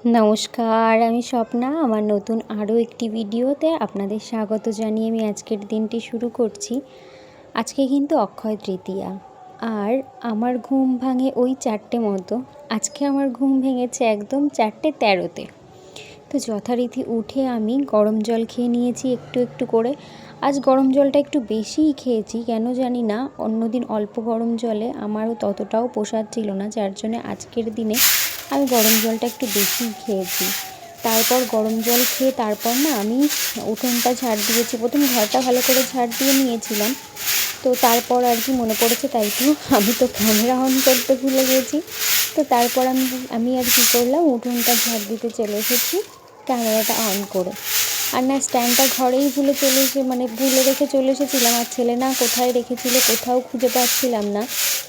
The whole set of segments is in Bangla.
নমস্কার, আমি স্বপ্না। আমার নতুন আরও একটি ভিডিওতে আপনাদের স্বাগত জানিয়ে আমি আজকের দিনটি শুরু করছি। আজকে কিন্তু অক্ষয় তৃতীয়া, আর আমার ঘুম ভাঙে ওই 4টে মতো। আজকে আমার ঘুম ভেঙেছে একদম 4:13-তে। তো যথারীতি উঠে আমি গরম জল খেয়ে নিয়েছি একটু একটু করে। আজ গরম জলটা একটু বেশিই খেয়েছি, কেন জানি না। অন্যদিন অল্প গরম জলে আমারও ততটাও পোষাচ্ছিল না, যার জন্য আজকের দিনে আমি গরম জলটা একটু বেশিই খেয়েছি। তারপর গরম জল খেয়ে তারপর না আমি উঠোনটা ঝাড় দিয়েছি। প্রথম ঘরটা ভালো করে ঝাড় দিয়ে নিয়েছিলাম, তো তারপর আর কি মনে পড়েছে, তাই তো আমি তো ক্যামেরা অন করতে ভুলে গেছি। তো তারপর আমি আর কি করলাম, উঠোনটা ঝাড় দিতে চলে এসেছি ক্যামেরাটা অন করে। আর না, স্ট্যান্ডটা ঘরেই ভুলে রেখে চলে এসেছিলাম। আর ছেলে না কোথায় রেখেছিল, কোথাও খুঁজে পাচ্ছিলাম না।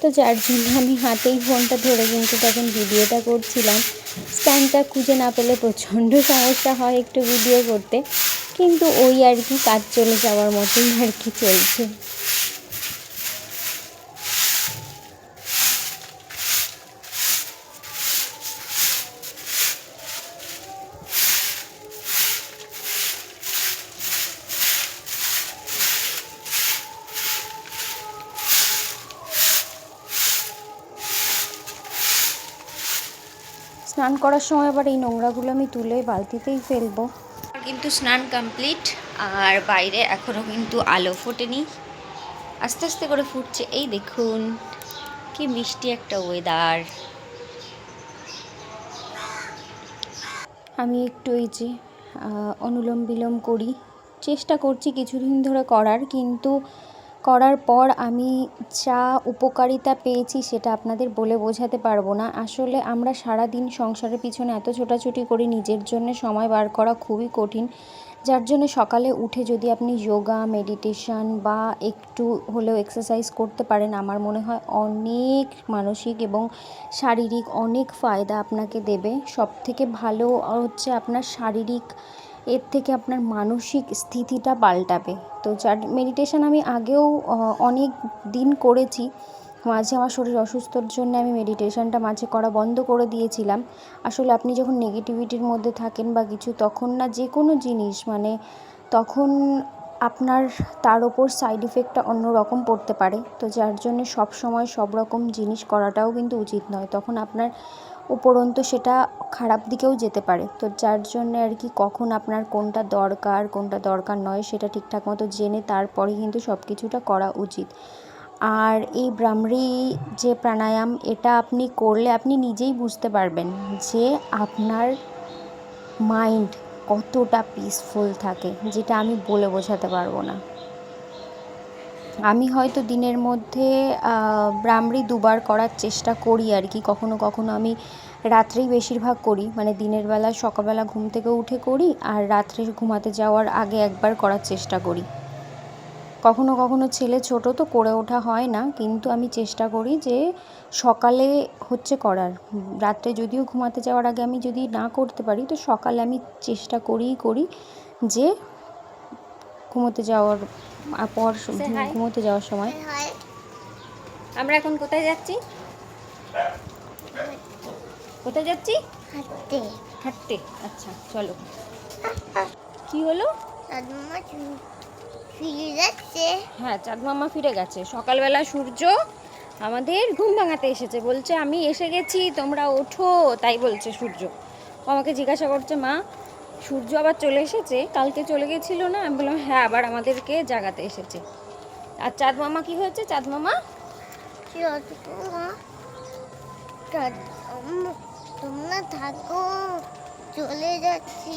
তো যার জন্য আমি হাতেই ফোনটা ধরে কিন্তু তখন ভিডিওটা করছিলাম। স্ট্যান্ডটা খুঁজে না পেলে প্রচণ্ড সমস্যা হয় একটু ভিডিও করতে, কিন্তু ওই আর কি কাজ চলে যাওয়ার মতোই আর কি চলছে। স্নান করার সময় আবার এই নোংরাগুলো আমি তুলে বালতিতেই ফেলবো। কিন্তু স্নান কমপ্লিট, আর বাইরে এখনও কিন্তু আলো ফোটেনি, আস্তে আস্তে করে ফুটছে। এই দেখুন কি মিষ্টি একটা ওয়েদার। আমি একটু এই যে অনুলোম বিলোম করি, চেষ্টা করছি কিছুদিন ধরে করার, কিন্তু করার পর আমি যা উপকারিতা পেয়েছি সেটা আপনাদের বলে বোঝাতে পারবো না। আসলে আমরা সারা দিন সংসারের পিছনে এত ছোটাছুটি করি, নিজের জন্য সময় বার করা খুবই কঠিন। যার জন্য সকালে উঠে যদি আপনি যোগা, মেডিটেশন বা একটু হলেও এক্সারসাইজ করতে পারেন, আমার মনে হয় অনেক মানসিক এবং শারীরিক অনেক ফায়দা আপনাকে দেবে। সবথেকে ভালো হচ্ছে আপনার শারীরিক, এর থেকে আপনার মানসিক স্থিতিটা পাল্টাবে। তো যার মেডিটেশন আমি আগেও অনেক দিন করেছি। মাঝে আমার শরীর অসুস্থর জন্য আমি মেডিটেশনটা মাঝে করা বন্ধ করে দিয়েছিলাম। আসলে আপনি যখন নেগেটিভিটির মধ্যে থাকেন বা কিছু, তখন না যে কোনো জিনিস তখন আপনার তার ওপর সাইড ইফেক্টটা অন্য রকম পড়তে পারে। তো যার জন্য সব সময় সব রকম জিনিস করাটাও কিন্তু উচিত নয়, তখন আপনার উপরন্তু সেটা খারাপ দিকেও যেতে পারে। তো যার জন্য আর কি কখন আপনার কোনটা দরকার নয় সেটা ঠিকঠাক মতো জেনে তারপরে কিন্তু সব কিছুটা করা উচিত। আর এই ভ্রামরী যে প্রাণায়াম, এটা আপনি করলে আপনি নিজেই বুঝতে পারবেন যে আপনার মাইন্ড কতটা পিসফুল থাকে, যেটা আমি বলে বোঝাতে পারবো না। আমি হয়তো দিনের মধ্যে ভ্রামরী 2বার করার চেষ্টা করি আর কি। কখনো কখনো আমি রাত্রেই বেশিরভাগ করি, দিনের বেলা সকালবেলা ঘুম থেকে উঠে করি, আর রাত্রে ঘুমাতে যাওয়ার আগে একবার করার চেষ্টা করি। কখনো কখনো ছেলে ছোট তো করে ওঠা হয় না, কিন্তু আমি চেষ্টা করি যে সকালে করার। রাত্রে যদিও ঘুমাতে যাওয়ার আগে আমি যদি না করতে পারি, তো সকালে আমি চেষ্টা করি যে ঘুমোতে যাওয়ার সময়। আমরা এখন কোথায় যাচ্ছি? হাঁটতে। আচ্ছা চলো। কি হলো? হ্যাঁ, চাঁদ মামা ফিরে গেছে। সকালবেলা সূর্য আমাদের ঘুম ভাঙাতে এসেছে, বলছে আমি এসে গেছি, তোমরা ওঠো, তাই বলছে সূর্য। আমাকে জিজ্ঞাসা করছে, মা সূর্য আবার চলে এসেছে? কালকে চলে গেছিল না? আমি বললাম হ্যাঁ, আবার আমাদেরকে জাগাতে এসেছে। আর চাঁদ মামা কি হয়েছে? চাঁদ মামা তোমরা থাকো, চলে যাচ্ছি।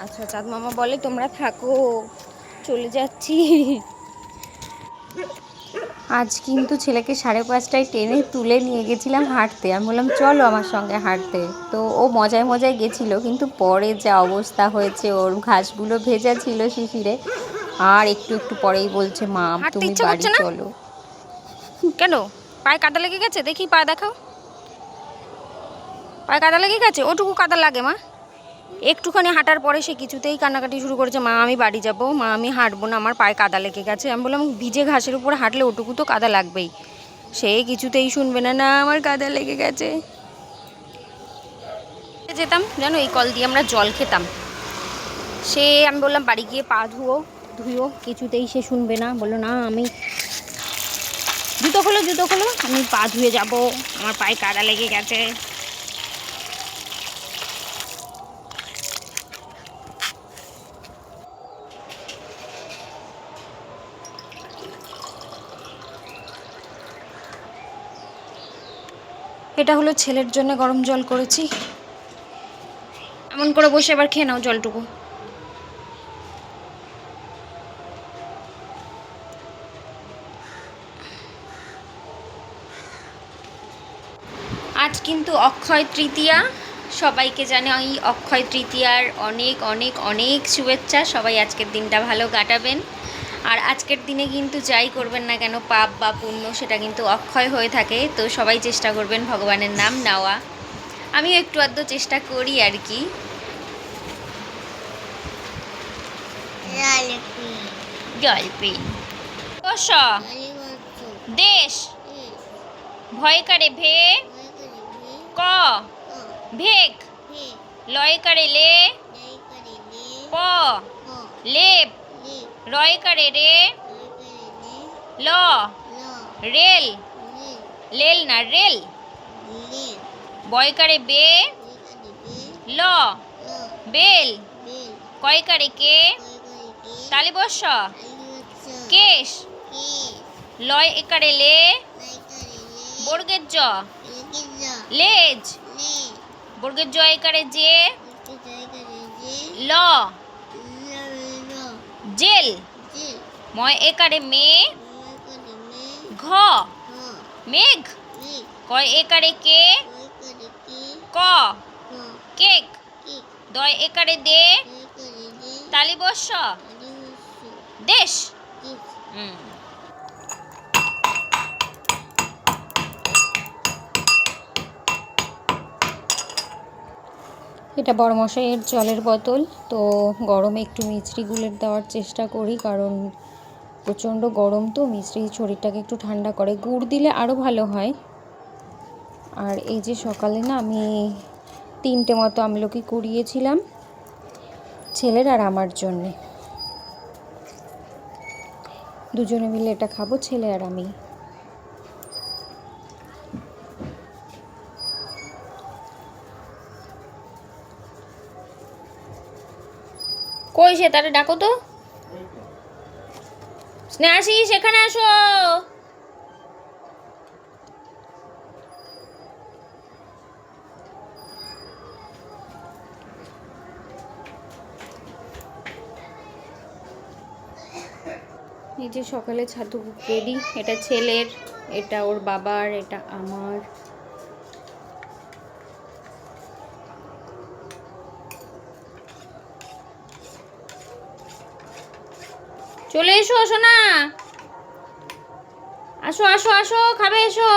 আচ্ছা, চাঁদ মামা বলে তোমরা থাকো, চলে যাচ্ছি। আজ কিন্তু ছেলেকে 5:30টায় টেনে তুলে নিয়ে গেছিলাম হাঁটতে। আমি বললাম চলো আমার সঙ্গে হাঁটতে, তো ও মজায় মজায় গেছিলো, কিন্তু পরে যা অবস্থা হয়েছে, ওর ঘাসগুলো ভেজা ছিল শিশিরে। আর একটু একটু পরেই বলছে মা তুমি বাড়ি চলো। কেন পায়ে কাদা লেগে গেছে? দেখি পা দেখাও। পায়ে কাদা লেগে গেছে? ওটুকু কাদা লাগে মা? একটুখানি হাঁটার পরে সে কিছুতেই কান্নাকাটি শুরু করেছে, মা আমি বাড়ি যাব, মা আমি হাঁটবো না, আমার পায়ে কাদা লেগে গেছে। আমি বললাম ভিজে ঘাসের উপর হাঁটলে ওটুকু তো কাদা লাগবেই। সে কিছুতেই শুনবে না, না আমার কাদা লেগে গেছে। যেতাম জানো, এই কল দিয়ে আমরা জল খেতাম। সে আমি বললাম বাড়ি গিয়ে পা ধুয়ো, কিছুতেই সে শুনবে না, বললো না আমি জুতো খোলো আমি পা ধুয়ে যাব, আমার পায়ে কাদা লেগে গেছে। এটা হলো ছেলের জন্য গরম জল করেছি। এমন করে বসে এবার খেয়ে নাও জলটুকু। আজ কিন্তু অক্ষয় তৃতীয়া, সবাইকে জানে ওই অক্ষয় তৃতীয়ার অনেক অনেক অনেক শুভেচ্ছা। সবাই আজকের দিনটা ভালো কাটাবেন। আর আজকের দিনে কিন্তু যাই করবেন না কেন, পাপ বা পুণ্য সেটা কিন্তু অক্ষয় হয়ে থাকে। তো সবাই চেষ্টা করবেন ভগবানের নাম নেওয়া। আমিও একটু আধটু চেষ্টা করি আর কি। জলপিন বস দেশ ভয় করে ভে ক ভেক লয় করে লে প লেপ রয় করে রে ল রেল লেল না রেল বয় করে বে ল বেল কয় করে কে তালি বস কেশ লয় একারে লে বর্গের জ লেজ বর্গের জ একারে যে ল জেল ময় একারে মে ঘ মেঘ কয় একারে কে ক কেক দয় একারে দে তালি বস দেশ। এটা বড়মশাইয়ের জলের বোতল। তো গরমে একটু মিছরি গুলের দেওয়ার চেষ্টা করি, কারণ প্রচণ্ড গরম তো মিছরি শরীরটাকে একটু ঠান্ডা করে। গুড় দিলে আরও ভালো হয়। আর এই যে সকালে না আমি 3টে মতো আমলকি কুড়িয়েছিলাম ছেলের আর আমার জন্যে, দুজনে মিলে এটা খাবো, ছেলে আর আমি। কই সে, তারে ডাকো তো। স্নেহাসি সেখানে আসো। এই যে সকালে ছাতু রেডি, এটা ছেলের, এটা ওর বাবার, এটা আমার। চলে এসো সোনা, আসো আসো আসো, খাবে এসো।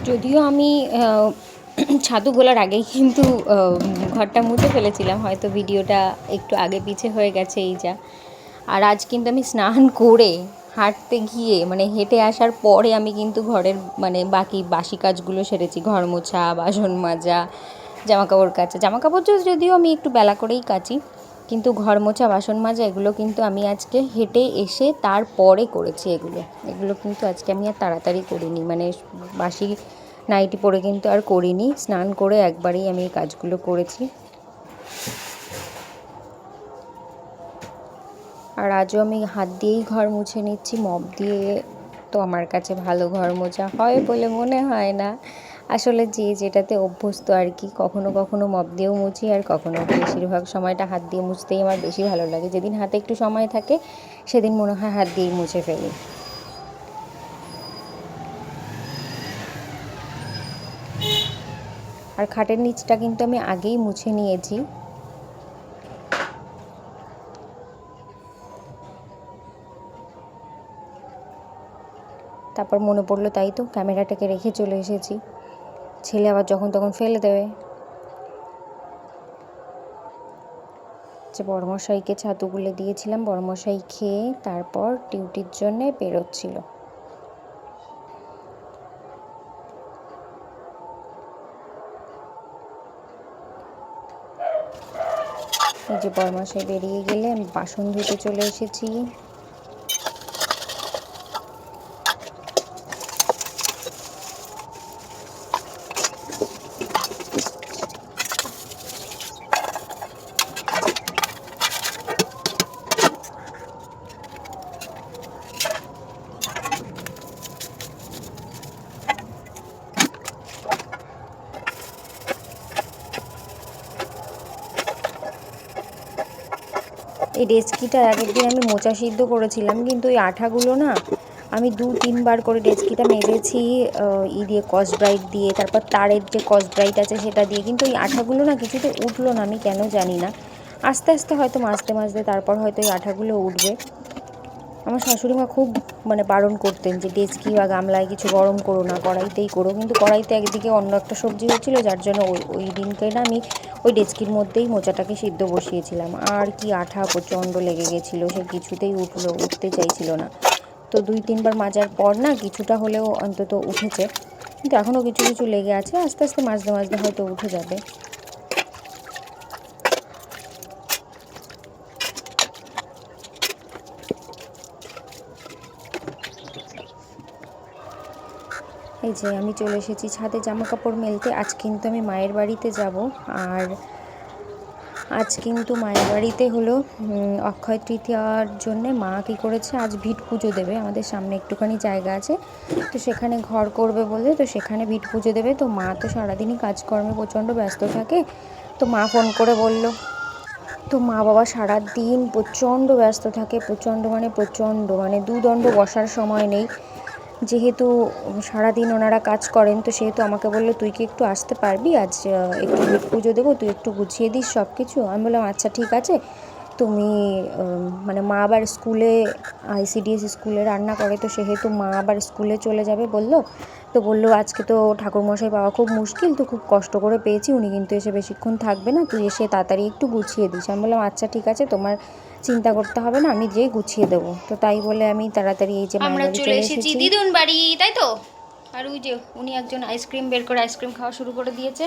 যদিও আমি ছাতু গোলার আগেই কিন্তু ঘরটা মুছে ফেলেছিলাম, হয়তো ভিডিওটা একটু আগে পিছে হয়ে গেছে এই যা। আর আজ কিন্তু আমি স্নান করে হাঁটতে গিয়ে মানে হেঁটে আসার পরে আমি কিন্তু ঘরের মানে বাকি বাসি কাজগুলো সেরেছি। ঘর মোছা, বাসন মাজা, জামাকাপড় কাচা। জামাকাপড় যদিও আমি একটু বেলা করেই কাচি, কিন্তু ঘর মোছা, বাসন মাজা এগুলো কিন্তু আমি আজকে হেঁটে এসে তারপরে করেছি। এগুলো কিন্তু আজকে আমি আর তাড়াতাড়ি করিনি, মানে বাসি নাইটি পরে কিন্তু আর করিনি। স্নান করে একবারেই আমি এই কাজগুলো করেছি। আর আজও আমি হাত দিয়েই ঘর মুছে নিচ্ছি, মপ দিয়ে তো আমার কাছে ভালো ঘর মোছা হয় বলে মনে হয় না। আসলে যে যেটাতে অভ্যস্ত আর কি। কখনো কখনো মপ দিয়েও মুছি, আর কখনো বেশিরভাগ সময়টা হাত দিয়ে মুছতেই আমার বেশি ভালো লাগে। যেদিন হাতে একটু সময় থাকে সেদিন মনে হয় হাত দিয়েই মুছে ফেলি। আর খাটের নিচটা কিন্তু আমি আগেই মুছে নিয়েছি। তারপর মনে পড়লো তাই তো ক্যামেরাটাকে রেখে চলে এসেছি, ছেলে আবার যখন তখন ফেলে দেবে। যে বড়মশাইকে ছাতুগুলো দিয়েছিলাম, বড়মশাই খেয়ে তারপর ডিউটির জন্যে বেরোচ্ছিল। এই যে বরমাসায় বেরিয়ে গেলে আমি বাসন ধুতে চলে এসেছি। এই ডেচকিটা এক একদিন আমি মোচা সিদ্ধ করেছিলাম, কিন্তু ওই আঠাগুলো না আমি 2-3 বার করে ডেচকিটা মেজেছি দিয়ে স্কচব্রাইট দিয়ে, তারপর তারের যে স্কচব্রাইট আছে সেটা দিয়ে, কিন্তু ওই আঠাগুলো না কিছুতে উঠলো না, আমি কেন জানি না। আস্তে আস্তে হয়তো মাজতে মাজতে তারপর হয়তো ওই আঠাগুলো উঠবে। আমার শাশুড়ি মা খুব বারণ করতেন যে ডেচকি বা গামলায় কিছু গরম করো না, কড়াইতেই করো, কিন্তু কড়াইতে একদিকে অন্য একটা সবজি হচ্ছিলো, যার জন্য ওই দিনকে না আমি ওই ডেচকির মধ্যেই মোচাটাকে সিদ্ধ বসিয়েছিলাম। আর কি আঠা প্রচণ্ড লেগে গেছিলো, সে কিছুতেই উঠতে চাইছিল না। তো 2-3 বার মাজার পর না কিছুটা হলেও অন্তত উঠেছে, কিন্তু এখনও কিছু কিছু লেগে আছে, আস্তে আস্তে মাজতে মাজতে হয়তো উঠে যাবে। এই যে আমি চলে এসেছি ছাদে জামা কাপড় মেলতে। আজ কিন্তু আমি মায়ের বাড়িতে যাব, আর আজ কিন্তু মায়ের বাড়িতে হলো অক্ষয় তৃতীয়ার জন্যে মা কী করেছে, আজ ভিট পুজো দেবে। আমাদের সামনে একটুখানি জায়গা আছে, তো সেখানে ঘর করবে বলে, তো সেখানে ভিট পুজো দেবে। তো মা তো সারাদিনই কাজকর্মে প্রচণ্ড ব্যস্ত থাকে, তো মা ফোন করে বলল। তো মা বাবা সারাদিন প্রচণ্ড ব্যস্ত থাকে, প্রচণ্ড দুদণ্ড বসার সময় নেই। যেহেতু সারাদিন ওনারা কাজ করেন, তো সেহেতু আমাকে বললো তুই কি একটু আসতে পারবি, আজ একটু ভিট পুজো দেবো, তুই একটু গুছিয়ে দিস সব কিছু। আমি বললাম আচ্ছা ঠিক আছে। তুমি মা আবার স্কুলে ICDS স্কুলে রান্না করে, তো সেহেতু মা আবার স্কুলে চলে যাবে বললো। তো বললো আজকে তো ঠাকুরমশাই পাওয়া খুব মুশকিল, তো খুব কষ্ট করে পেয়েছি, উনি কিন্তু এসে বেশিক্ষণ থাকবে না, তুই এসে তাড়াতাড়ি একটু গুছিয়ে দিস। আমি বললাম আচ্ছা ঠিক আছে, তোমার চিন্তা করতে হবে না, আমি যেয়ে গুছিয়ে দেবো। তো তাই বলে আমি তাড়াতাড়ি এই যে মায়ের বাড়ি চলে এসেছি দিদুন বাড়ি, তাই তো। আর ওই যে উনি একজন আইসক্রিম বের করে আইসক্রিম খাওয়া শুরু করে দিয়েছে।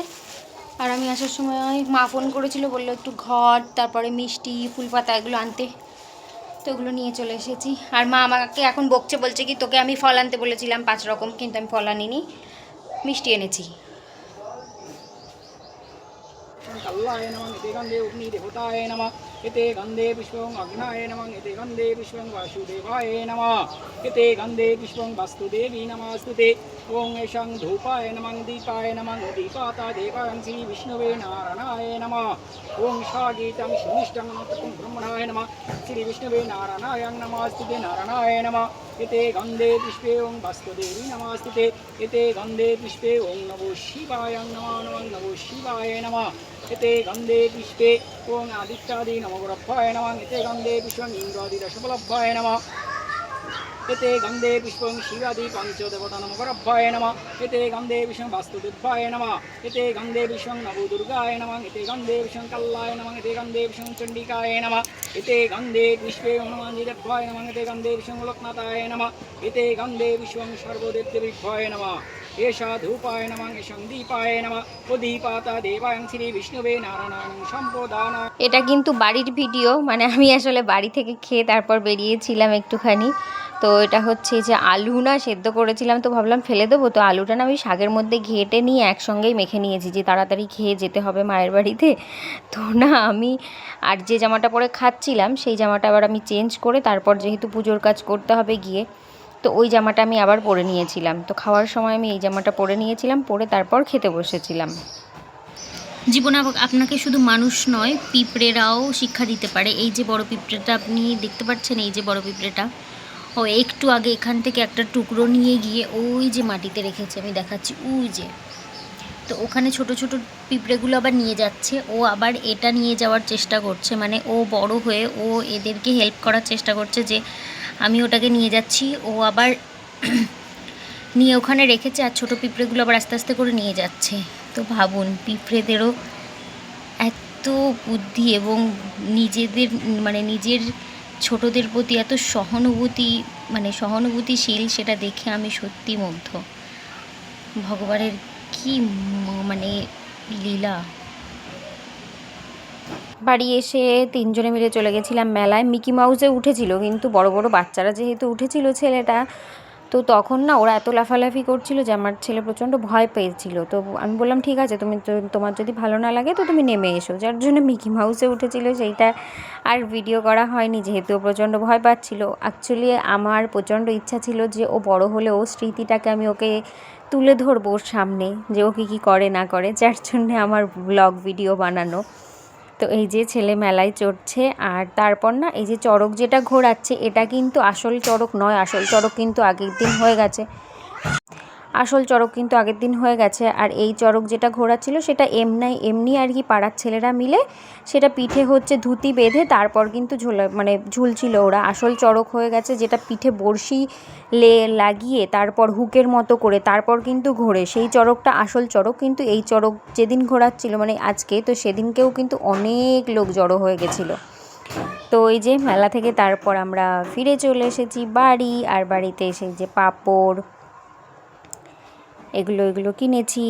আর আমি আসার সময় মা ফোন করেছিল, বললো একটু ঘট, তারপরে মিষ্টি, ফুলপাতা এগুলো আনতে, তো ওগুলো নিয়ে চলে এসেছি। আর মা আমাকে এখন বকছে, বলছে কি তোকে আমি ফল আনতে বলেছিলাম 5 রকম, কিন্তু আমি ফল আনিনি, মিষ্টি এনেছি। कल्लाय नमः इति गन्धे अग्निदेवताय नमः इति गन्धे पुष्पं अग्नाय नमः इति गन्धे पुष्पं वासुदेवाय नमः इति गन्धे पुष्पं वास्तुदेवी नमस्तुते ॐ एषां धूपाय नमः दीपाय नमः दीपाता देवाय श्री विष्णुवे नारायणाय नमः ॐ शागीतं सुनिष्टं नमः ब्रह्मणाय नमः श्री विष्णुवे नारायणाय नमस्तुते नारायणाय नमः इति गन्धे पुष्पे ॐ वास्तुदेवी नमस्तुते इति गन्धे पुष्पे ॐ नमो शिवाय नमो शिवाय नमः इति गन्धे पुष्पे ॐ आदित्यादि नमोरभ्याय नमः इति गन्धे पुष्पं इन्द्रादिरसबलभ्याय नमः इति गन्धे पुष्पं शिवादि पञ्चदेवता नमोरभ्याय नमः इति गन्धे पुष्पं वास्तुदेवाय नमः इति गन्धे पुष्पं नवदुर्गाय नमः इति गन्धे पुष्पं कल्लाय नमः इति गन्धे पुष्पं चण्डिकाय नमः इति गन्धे पुष्पे हनुमानजिदेवाय नमः इति गन्धे पुष्पं लोकनाथाय नमः इति गन्धे पुष्पं सर्वदेवदेवेभ्याय नमः एषा धूपाय नमः एषं दीपाय नमः उदीपाता देवाय श्री विष्णुवे नारायणं सम्प्रदान। এটা কিন্তু বাড়ির ভিডিও, আমি আসলে বাড়ি থেকে খেয়ে তারপর বেরিয়েছিলাম একটুখানি। তো এটা হচ্ছে যে আলু না সেদ্ধ করেছিলাম, তো ভাবলাম ফেলে দেবো, তো আলুটা না আমি শাকের মধ্যে ঘেঁটে নিয়ে একসঙ্গেই মেখে নিয়েছি, যে তাড়াতাড়ি খেয়ে যেতে হবে মায়ের বাড়িতে। তো না আমি আর যে জামাটা পরে খাচ্ছিলাম সেই জামাটা আবার আমি চেঞ্জ করে, তারপর যেহেতু পুজোর কাজ করতে হবে গিয়ে, তো ওই জামাটা আমি আবার পরে নিয়েছিলাম। তো খাওয়ার সময় আমি এই জামাটা পরে নিয়েছিলাম, পরে তারপর খেতে বসেছিলাম। জীবনে আপনাকে শুধু মানুষ নয়, পিঁপড়েরাও শিক্ষা দিতে পারে। এই যে বড় পিঁপড়েটা আপনি দেখতে পাচ্ছেন, এই যে বড় পিঁপড়েটা, ও একটু আগে এখান থেকে একটা টুকরো নিয়ে গিয়ে ওই যে মাটিতে রেখেছে, আমি দেখাচ্ছি, ওই যে, তো ওখানে ছোট ছোট পিঁপড়েগুলো আবার নিয়ে যাচ্ছে, ও আবার এটা নিয়ে যাওয়ার চেষ্টা করছে, ও বড় হয়ে ও এদেরকে হেল্প করার চেষ্টা করছে যে আমি ওটাকে নিয়ে যাচ্ছি, ও আবার নিয়ে ওখানে রেখেছে, আর ছোটো পিঁপড়েগুলো আবার আস্তে আস্তে করে নিয়ে যাচ্ছে। তো ভাবুন, পিঁপড়েদেরও এত বুদ্ধি এবং নিজেদের নিজের ছোটদের প্রতি এত সহানুভূতিশীল, সেটা দেখে আমি সত্যি মুগ্ধ। ভগবানের কি লীলা। বাড়ি এসে তিনজনে মিলে চলে গেছিলাম মেলায়। মিকি মাউসে উঠেছিল, কিন্তু বড় বড় বাচ্চারা যেহেতু উঠেছিল ছেলেটা, তো তখন না ওরা এত লাফালাফি করছিল যে আমার ছেলে প্রচণ্ড ভয় পেয়েছিল। তো আমি বললাম ঠিক আছে, তোমার যদি ভালো না লাগে তো তুমি নেমে এসো, যার জন্য মিকি মাউসে উঠেছিল। সেইটা আর ভিডিও করা হয়নি যেহেতু ও প্রচণ্ড ভয় পাচ্ছিল। অ্যাকচুয়ালি আমার প্রচণ্ড ইচ্ছা ছিল যে ও বড় হলে ও স্মৃতিটাকে আমি ওকে তুলে ধরবো ওর সামনে, যে ও কী করে না করে, যার জন্যে আমার ব্লগ ভিডিও বানানো। তো এই যে ছেলে মেলায় চড়ছে, আর তারপর না এই যে চড়ক যেটা ঘোরাচ্ছে এটা কিন্তু আসল চড়ক নয়, আসল চড়ক কিন্তু আগের দিন হয়ে গেছে। আর এই চড়ক যেটা ঘোরাচ্ছিল সেটা এমনি আর কি পাড়ার ছেলেরা মিলে সেটা পিঠে হচ্ছে ধুতি বেঁধে তারপর কিন্তু ঝুলছিল ওরা। আসল চড়ক হয়ে গেছে যেটা পিঠে বড়শি লাগিয়ে তারপর হুকের মতো করে তারপর কিন্তু ঘোরে, সেই চড়কটা আসল চড়ক। কিন্তু এই চড়ক যেদিন ঘোরাচ্ছিল মানে আজকে, তো সেদিনকেও কিন্তু অনেক লোক জড়ো হয়ে গেছিলো। তো এই যে মেলা থেকে তারপর আমরা ফিরে চলে এসেছি বাড়ি, আর বাড়িতে এসে যে পাঁপড় এগুলো কিনেছি।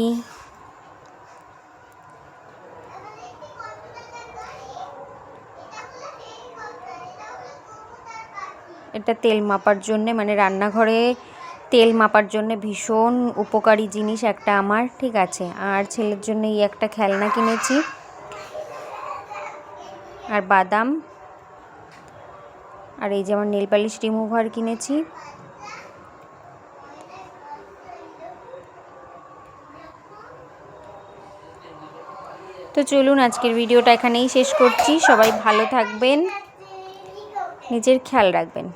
এটা তেল মাপার জন্যে, মানে রান্নাঘরে তেল মাপার জন্যে ভীষণ উপকারী জিনিস একটা আমার, ঠিক আছে। আর ছেলের জন্য এই একটা খেলনা কিনেছি, আর বাদাম, আর এই যে আমার নেল পালিশ রিমুভার কিনেছি। তো চলুন আজকের ভিডিওটা এখানেই শেষ করছি। সবাই ভালো থাকবেন, নিজের খেয়াল রাখবেন।